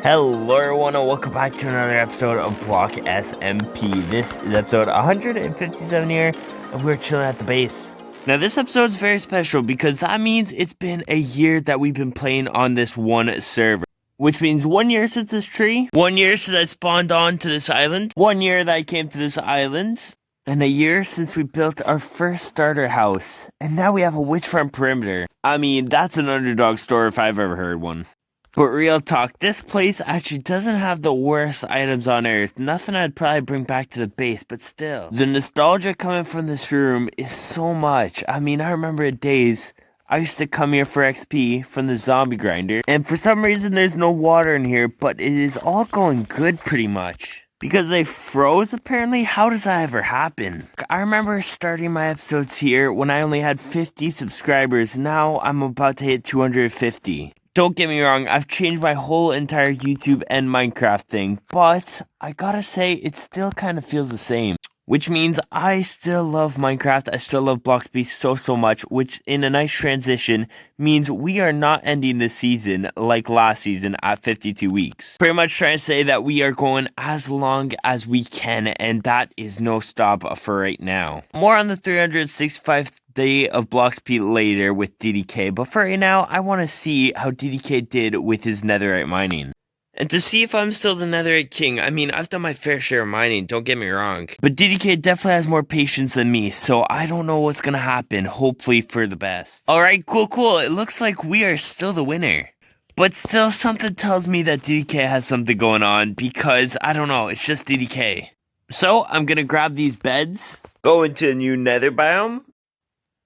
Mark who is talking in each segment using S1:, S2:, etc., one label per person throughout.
S1: Hello everyone and welcome back to another episode of BlockSMP. This is episode 157 here and we're chilling at the base. Now this episode is very special because that means it's been a year that we've been playing on this one server. Which means 1 year since this tree, 1 year since I spawned on to this island, 1 year that I came to this island, and a year since we built our first starter house. And now we have a witch farm perimeter. I mean, that's an underdog story if I've ever heard one. But real talk, this place actually doesn't have the worst items on earth. Nothing I'd probably bring back to the base, but still. The nostalgia coming from this room is so much. I mean, I remember days I used to come here for XP from the zombie grinder. And for some reason, there's no water in here, but it is all going good pretty much. Because they froze, apparently? How does that ever happen? I remember starting my episodes here when I only had 50 subscribers. Now I'm about to hit 250. Don't get me wrong, I've changed my whole entire YouTube and Minecraft thing, but I gotta say, it still kind of feels the same. Which means I still love Minecraft, I still love BlockSMP so much, which in a nice transition means we are not ending this season like last season at 52 weeks. Pretty much trying to say that we are going as long as we can, and that is no stop for right now. More on the 365th day of BlockSMP later with DDK, but for right now, I want to see how DDK did with his netherite mining. And to see if I'm still the netherite king, I mean, I've done my fair share of mining, don't get me wrong. But DDK definitely has more patience than me, so I don't know what's gonna happen, hopefully for the best. Alright, cool, it looks like we are still the winner. But still, something tells me that DDK has something going on, because, I don't know, it's just DDK. So, I'm gonna grab these beds, go into a new nether biome,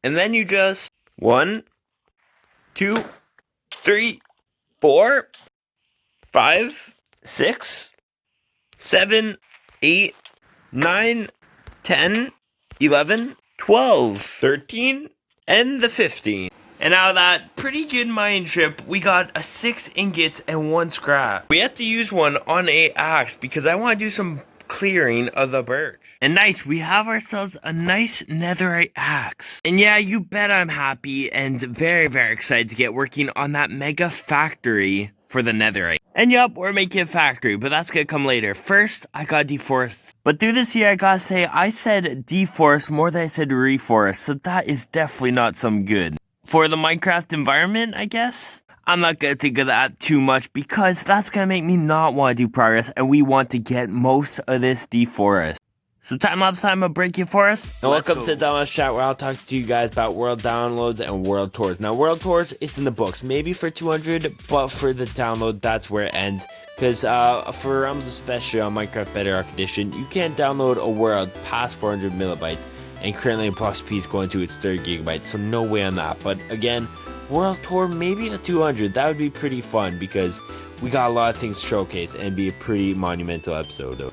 S1: and then you just 1, 2, 3, 4, 5, 6, 7, 8, 9, 10, 11, 12, 13, and the 15. And out of that pretty good mining trip, we got a 6 ingots and 1 scrap. We had to use one on a axe because I want to do some clearing of the birch. And nice, we have ourselves a nice netherite axe. And yeah, you bet I'm happy and very excited to get working on that mega factory for the netherite. And yup, we're making a factory, but that's gonna come later. First, I got deforest. But through this year, I gotta say, I said deforest more than I said reforest, so that is definitely not some good. For the Minecraft environment, I guess? I'm not gonna think of that too much because that's gonna make me not want to do progress, and we want to get most of this deforest. So time-lapse time of breaking forest. And welcome to the Downloads chat where I'll talk to you guys about world downloads and world tours. Now world tours, it's in the books, maybe for 200, but for the download, that's where it ends. Because for realms especially on Minecraft Bedrock Edition, you can't download a world past 400 millibytes. And currently BlockSMP is going to its 30 gigabytes, so no way on that. But again, world tour, maybe a 200, that would be pretty fun because we got a lot of things to showcase and be a pretty monumental episode though.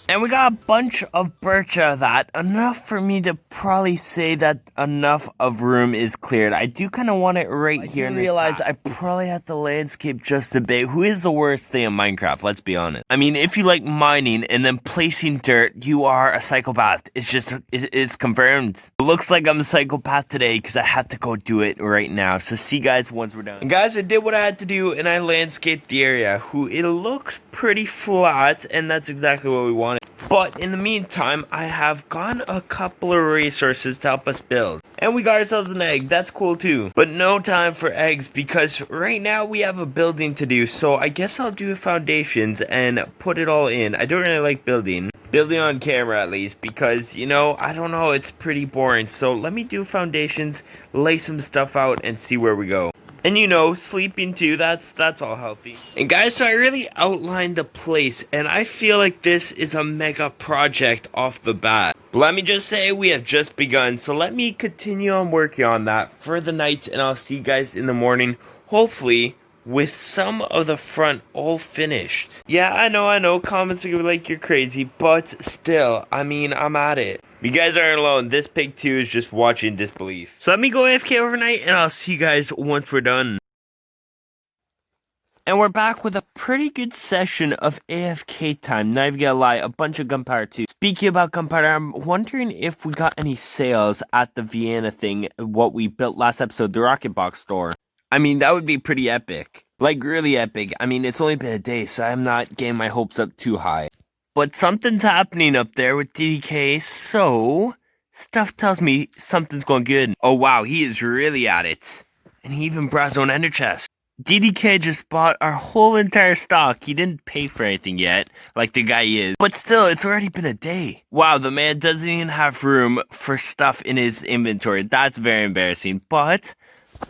S1: And we got a bunch of birch out of that, enough for me to probably say that enough of room is cleared. I do kind of want it right here and realize I probably have to landscape just a bit. Who is the worst thing in Minecraft, let's be honest. I mean, if you like mining and then placing dirt, you are a psychopath. It's confirmed. It looks like I'm a psychopath today because I have to go do it right now. So see you guys once we're done. And guys, I did what I had to do and I landscaped the area. It looks pretty flat and that's exactly what we wanted. But in the meantime, I have gotten a couple of resources to help us build. And we got ourselves an egg, that's cool too. But no time for eggs because right now we have a building to do. So I guess I'll do foundations and put it all in. I don't really like building. Building on camera at least because, you know, I don't know, it's pretty boring. So let me do foundations, lay some stuff out and see where we go. And you know, sleeping too, that's all healthy. And guys, so I really outlined the place, and I feel like this is a mega project off the bat. But let me just say, we have just begun, so let me continue on working on that for the night, and I'll see you guys in the morning, hopefully with some of the front all finished. Yeah, I know, comments are like you're crazy, but still, I mean, I'm at it. You guys aren't alone, this pig too is just watching disbelief. So let me go AFK overnight and I'll see you guys once we're done. And we're back with a pretty good session of AFK time, not even gonna lie, a bunch of gunpowder too. Speaking about gunpowder, I'm wondering if we got any sales at the Vienna thing, what we built last episode, the Rocket Box store. I mean, that would be pretty epic. Like, really epic. I mean, it's only been a day, so I'm not getting my hopes up too high. But something's happening up there with DDK, so stuff tells me something's going good. Oh wow, he is really at it. And he even brought his own ender chest. DDK just bought our whole entire stock. He didn't pay for anything yet, like the guy is. But still, it's already been a day. Wow, the man doesn't even have room for stuff in his inventory. That's very embarrassing. But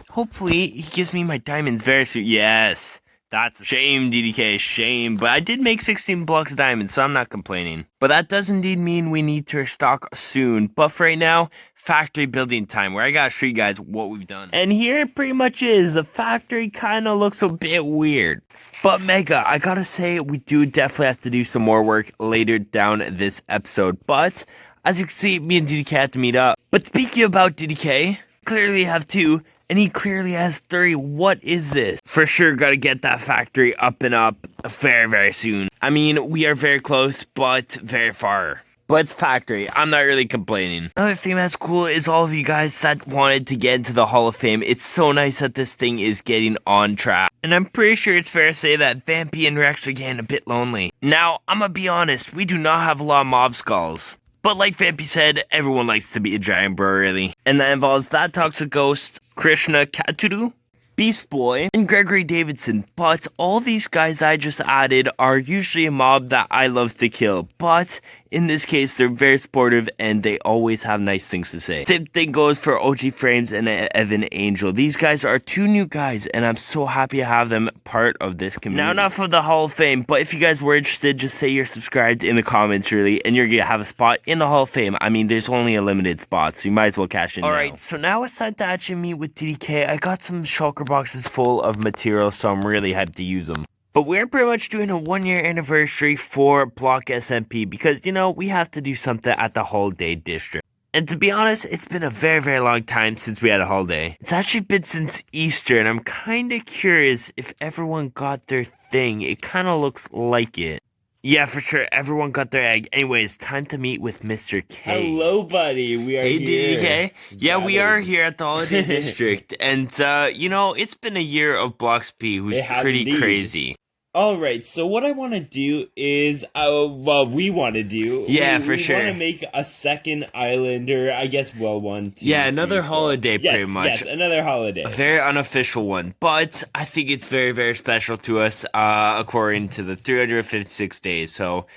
S1: hopefully, he gives me my diamonds very soon. Yes. That's a shame, DDK, shame. But I did make 16 blocks of diamonds, so I'm not complaining. But that does indeed mean we need to restock soon. But for right now, factory building time, where I gotta show you guys what we've done. And here it pretty much is. The factory kind of looks a bit weird. But Mega, I gotta say, we do definitely have to do some more work later down this episode. But as you can see, me and DDK have to meet up. But speaking about DDK, clearly have 2. And he clearly has 3. What is this? For sure, gotta get that factory up and up very, very soon. I mean, we are very close, but very far. But it's factory. I'm not really complaining. Another thing that's cool is all of you guys that wanted to get into the Hall of Fame. It's so nice that this thing is getting on track. And I'm pretty sure it's fair to say that Vampy and Rex are getting a bit lonely. Now, I'm gonna be honest. We do not have a lot of mob skulls. But like Vampy said, everyone likes to be a giant bro, really. And that involves that Toxic Ghost, Krishna Katuru, Beast Boy, and Gregory Davidson. But all these guys I just added are usually a mob that I love to kill. But in this case, they're very supportive and they always have nice things to say. Same thing goes for OG Frames and Evan Angel. These guys are 2 new guys and I'm so happy to have them part of this community. Now, enough of the Hall of Fame, but if you guys were interested, just say you're subscribed in the comments, really, and you're gonna have a spot in the Hall of Fame. I mean, there's only a limited spot, so you might as well cash in now. Alright, so now it's time to actually meet with DDK. I got some shulker boxes full of material, so I'm really hyped to use them. But we're pretty much doing a 1-year anniversary for BlockSMP because, you know, we have to do something at the holiday district. And to be honest, it's been a very, very long time since we had a holiday. It's actually been since Easter, and I'm kind of curious if everyone got their thing. It kind of looks like it. Yeah, for sure. Everyone got their egg. Anyways, time to meet with Mr. K.
S2: Hello, buddy. We are
S1: here.
S2: Hey,
S1: DDK. Yeah, we are here at the Holiday District. And, you know, it's been a year of BlockSMP, who's pretty crazy.
S2: Alright, so what I want to do is, we want to do...
S1: Yeah, for sure.
S2: We want to make a second island, or I guess, 1, 2,
S1: yeah, another
S2: 3,
S1: holiday, pretty much.
S2: Yes, another holiday.
S1: A very unofficial one, but I think it's very, very special to us, according to the 356 days, so...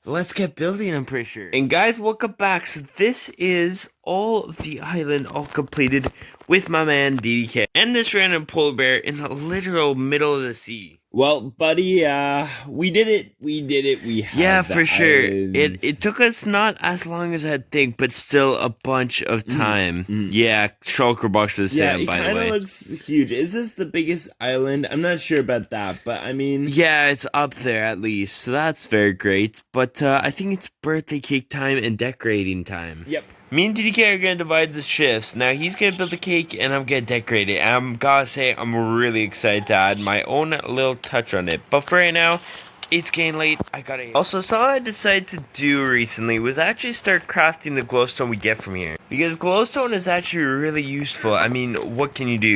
S1: Let's get building, I'm pretty sure. And guys, welcome back. So this is all of the island all completed with my man DDK. And this random polar bear in the literal middle of the sea.
S2: Well, buddy, we did it. We have
S1: yeah, for sure.
S2: Island.
S1: It took us not as long as I'd think, but still a bunch of time. Yeah, shulker boxes, Sam, by the way.
S2: Yeah, it kind of looks huge. Is this the biggest island? I'm not sure about that, but I mean...
S1: Yeah, it's up there at least, so that's very great. But I think it's birthday cake time and decorating time.
S2: Yep.
S1: Me and DDK are going to divide the shifts. Now, he's going to build the cake, and I'm going to decorate it. And I'm going to say I'm really excited to add my own little touch on it. But for right now, it's getting late. I got to... Also, something I decided to do recently was actually start crafting the glowstone we get from here. Because glowstone is actually really useful. I mean, what can you do?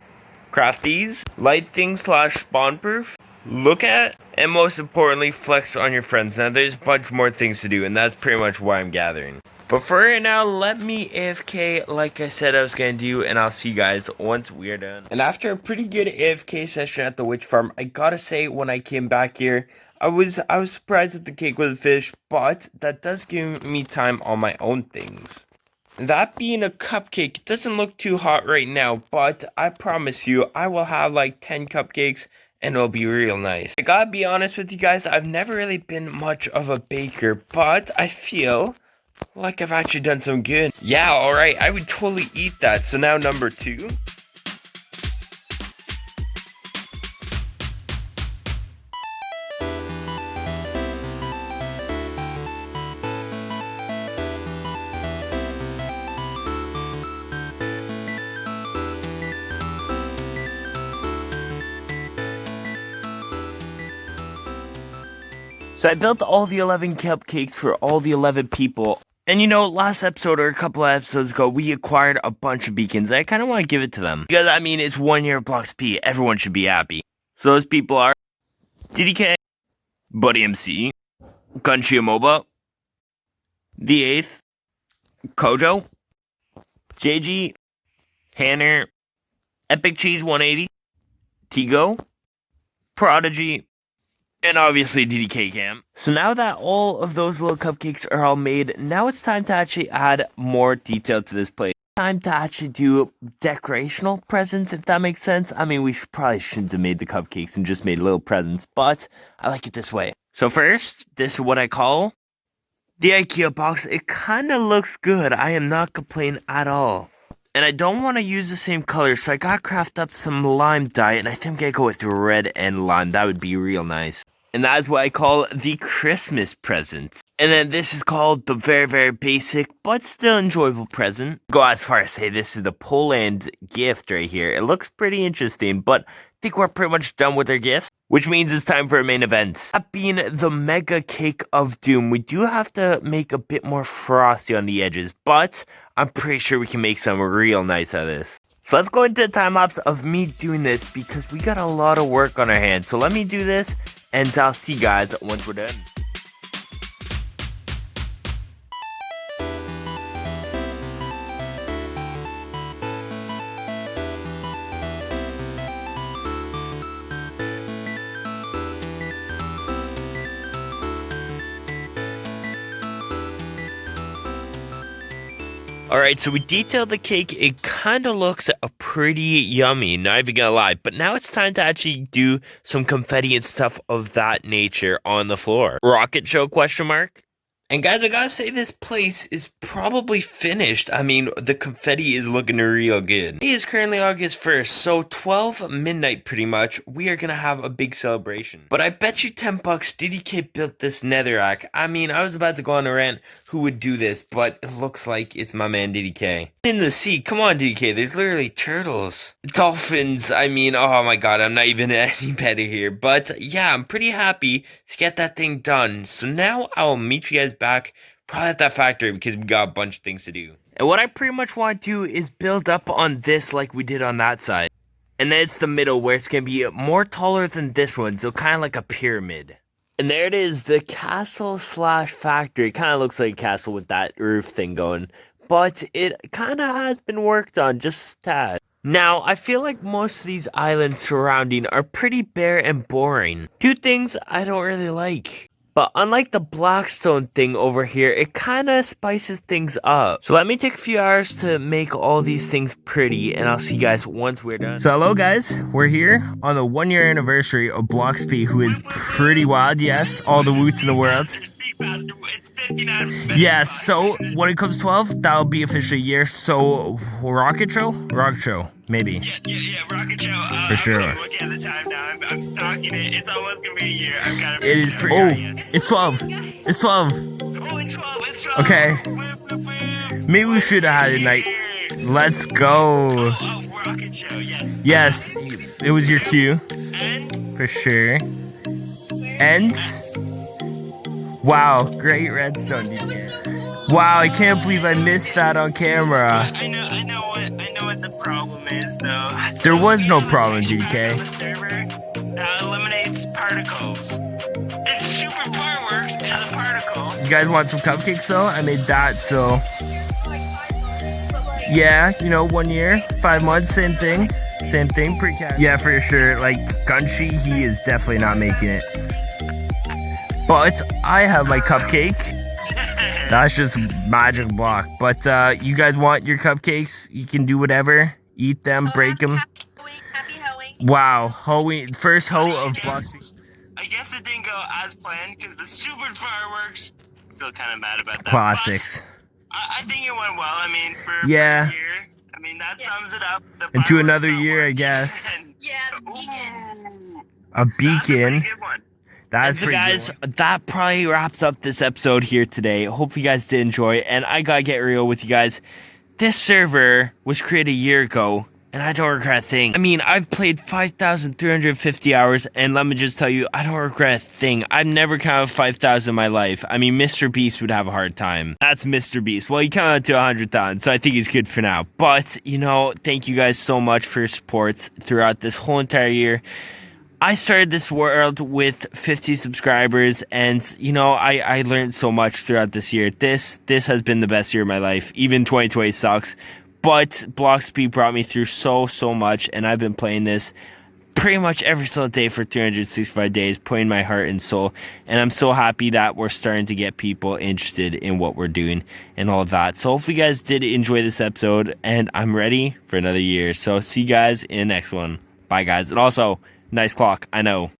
S1: Craft these, light things / spawn proof, look at, and most importantly, flex on your friends. Now, there's a bunch more things to do, and that's pretty much what I'm gathering. But for right now, let me AFK like I said I was going to do, and I'll see you guys once we are done. And after a pretty good AFK session at the witch farm, I gotta say, when I came back here, I was surprised that the cake was a fish, but that does give me time on my own things. That being a cupcake, it doesn't look too hot right now, but I promise you, I will have like 10 cupcakes, and it'll be real nice. I gotta be honest with you guys, I've never really been much of a baker, but I feel... like I've actually done some good. Yeah, alright, I would totally eat that. So now number 2. So I built all the 11 cupcakes for all the 11 people. And you know, last episode or a couple of episodes ago, we acquired a bunch of beacons. I kind of want to give it to them. Because, I mean, it's 1 year of BlockSMP. Everyone should be happy. So those people are DDK, Buddy MC, Gunshi Amoba, The Eighth, Kojo, JG, Hanner, Epic Cheese 180, Tigo, Prodigy, and obviously DDK Cam. So now that all of those little cupcakes are all made, now it's time to actually add more detail to this plate. Time to actually do decorational presents, if that makes sense. I mean, we probably shouldn't have made the cupcakes and just made little presents, but I like it this way. So first, this is what I call the IKEA box. It kind of looks good. I am not complaining at all. And I don't want to use the same color, so I got craft up some lime dye, and I think I'm going to go with red and lime. That would be real nice. And that is what I call the Christmas present. And then this is called the very, very basic, but still enjoyable present. Go as far as say this is the Poland gift right here. It looks pretty interesting, but I think we're pretty much done with our gifts. Which means it's time for a main event. That being the Mega Cake of Doom. We do have to make a bit more frosty on the edges, but I'm pretty sure we can make some real nice out of this. So let's go into a time lapse of me doing this because we got a lot of work on our hands. So let me do this and I'll see you guys once we're done. Alright, so we detailed the cake. It kind of looks pretty yummy, not even gonna lie. But now it's time to actually do some confetti and stuff of that nature on the floor. Rocket show, question mark? And guys, I gotta say this place is probably finished. I mean, the confetti is looking real good. It is currently August 1st, so 12 midnight pretty much, we are gonna have a big celebration. But I bet you 10 bucks DDK built this netherrack. I mean, I was about to go on a rant who would do this, but it looks like it's my man DDK. In the sea, come on DDK, there's literally turtles. Dolphins, I mean, oh my god, I'm not even any better here. But yeah, I'm pretty happy to get that thing done. So now I'll meet you guys back probably at that factory because we got a bunch of things to do. And what I pretty much want to do is build up on this like we did on that side. And then it's the middle where it's going to be more taller than this one, so kind of like a pyramid. And there it is, the castle slash factory. It kind of looks like a castle with that roof thing going. But it kind of has been worked on just a tad. Now, I feel like most of these islands surrounding are pretty bare and boring. Two things I don't really like. But unlike the Blackstone thing over here, it kind of spices things up. So let me take a few hours to make all these things pretty, and I'll see you guys once we're done. So hello guys, we're here on the 1-year anniversary of BlockSMP, who is pretty wild, yes, all the woots in the world. Yes, so when it comes 12, that'll be officially a year. So Rocket Show, maybe.
S2: Yeah, Rocket Show.
S1: For sure.
S2: I'm looking at the time now. I'm stalking it. It's almost gonna be a year. I've got
S1: it is pretty. Oh, it's 12. It's 12.
S2: Oh, it's 12. It's 12.
S1: Okay.
S2: Whoop.
S1: Maybe we should have had it night. Let's go.
S2: Oh, Rocket Show. Yes.
S1: Yes, it was your cue.
S2: And
S1: for sure. And wow, great redstone. Wow, I can't believe I missed that on camera.
S2: I know what the problem is, though.
S1: There was no problem, DK.
S2: On the server that eliminates particles. And Super Fireworks is a particle.
S1: You guys want some cupcakes though? I made that, so yeah, you know, 1 year, 5 months, same thing, pretty casual. Yeah, for sure. Like Gunshi, he is definitely not making it. But I have my cupcake. That's just magic block. But you guys want your cupcakes? You can do whatever. Eat them, break them.
S3: Happy hoeing.
S1: Wow, hoeing. First hoe of block.
S2: I guess it didn't go as planned because the Super Fireworks. Still kind of mad about that.
S1: Classics.
S2: I think it went well. I mean, for a
S1: yeah.
S2: year. I mean, that sums it up. The
S1: into another year, I guess.
S3: Yeah, beacon.
S1: A beacon.
S2: That's a good one.
S1: That's so guys, that probably wraps up this episode here today. Hope you guys did enjoy, and I gotta get real with you guys. This server was created a year ago, and I don't regret a thing. I mean, I've played 5,350 hours, and let me just tell you, I don't regret a thing. I've never counted 5,000 in my life. I mean, Mr. Beast would have a hard time. That's Mr. Beast. Well, he counted to 100,000, so I think he's good for now. But, you know, thank you guys so much for your support throughout this whole entire year. I started this world with 50 subscribers, and you know, I learned so much throughout this year. This has been the best year of my life. Even 2020 sucks, but BlockSMP brought me through so much, and I've been playing this pretty much every single day for 365 days, putting my heart and soul. And I'm so happy that we're starting to get people interested in what we're doing and all of that. So hopefully you guys did enjoy this episode, and I'm ready for another year. So see you guys in the next one. Bye guys. And also, nice clock, I know.